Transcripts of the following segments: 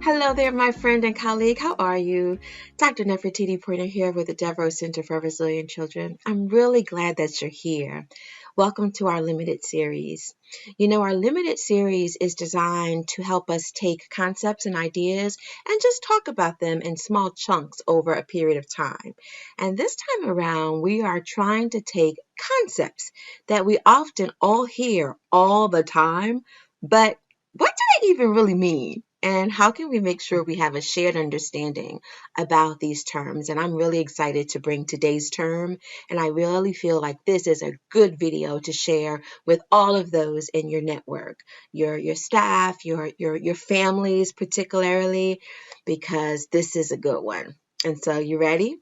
Hello there, my friend and colleague. How are you? Dr. Nefertiti Poyner here with the DEVRO Center for Resilient Children. I'm really glad that you're here. Welcome to our limited series. Our limited series is designed to help us take concepts and ideas and just talk about them in small chunks over a period of time. And this time around, we are trying to take concepts that we often all hear all the time, but what do they even really mean? And how can we make sure we have a shared understanding about these terms? And I'm really excited to bring today's term. And I really feel like this is a good video to share with all of those in your network, your staff, your families particularly, because this is a good one. And so you ready?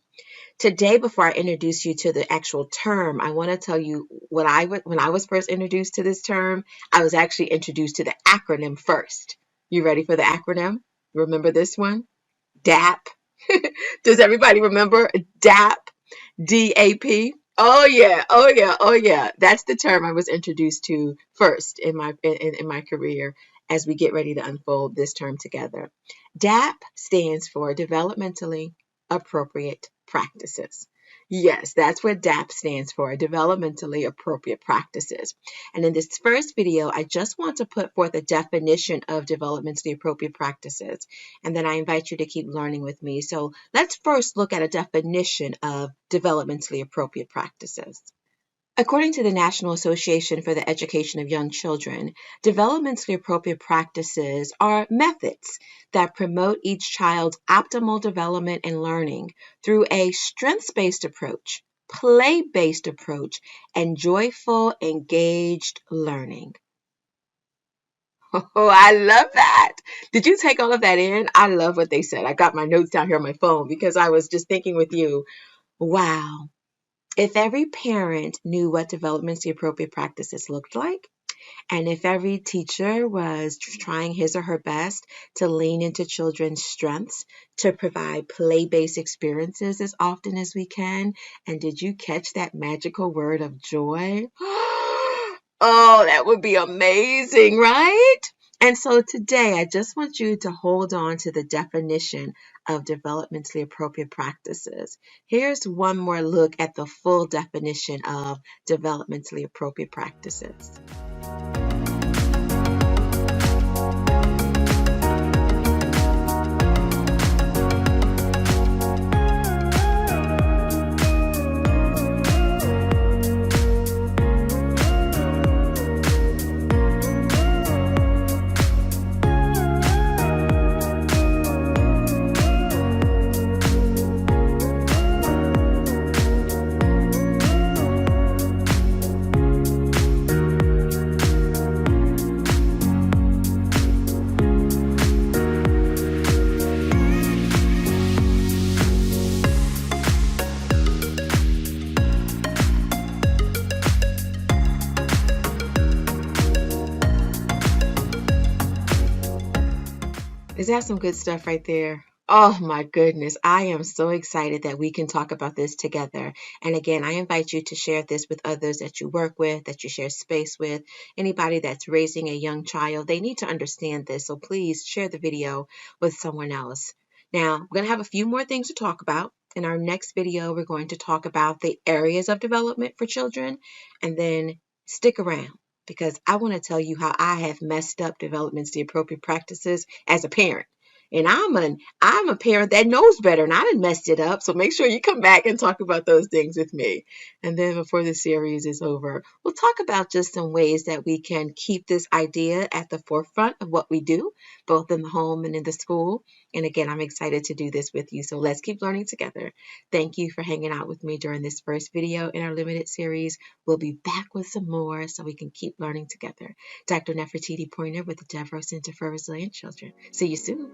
Today, before I introduce you to the actual term, I want to tell you when I was first introduced to this term, I was actually introduced to the acronym first. You ready for the acronym? Remember this one? DAP. Does everybody remember DAP? DAP? Oh yeah, oh yeah, oh yeah. That's the term I was introduced to first in my career as we get ready to unfold this term together. DAP stands for Developmentally Appropriate Practices. Yes, that's what DAP stands for, Developmentally Appropriate Practices. And in this first video, I just want to put forth a definition of developmentally appropriate practices. And then I invite you to keep learning with me. So let's first look at a definition of developmentally appropriate practices. According to the National Association for the Education of Young Children, developmentally appropriate practices are methods that promote each child's optimal development and learning through a strengths-based approach, play-based approach, and joyful, engaged learning. Oh, I love that. Did you take all of that in? I love what they said. I got my notes down here on my phone because I was just thinking with you, wow. If every parent knew what developmentally appropriate practices looked like, and if every teacher was trying his or her best to lean into children's strengths, to provide play-based experiences as often as we can, and did you catch that magical word of joy? Oh, that would be amazing, right? And so today, I just want you to hold on to the definition of developmentally appropriate practices. Here's one more look at the full definition of developmentally appropriate practices. Is that some good stuff right there? Oh my goodness, I am so excited that we can talk about this together. And again, I invite you to share this with others that you work with, that you share space with, anybody that's raising a young child. They need to understand this, so please share the video with someone else. Now, we're going to have a few more things to talk about. In our next video, we're going to talk about the areas of development for children, and then stick around, because I want to tell you how I have messed up developmentally appropriate practices as a parent. And I'm a parent that knows better, and I done messed it up. So make sure you come back and talk about those things with me. And then before the series is over, we'll talk about just some ways that we can keep this idea at the forefront of what we do, both in the home and in the school. And again, I'm excited to do this with you. So let's keep learning together. Thank you for hanging out with me during this first video in our limited series. We'll be back with some more so we can keep learning together. Dr. Nefertiti Poyner with the DEVRO Center for Resilient Children. See you soon.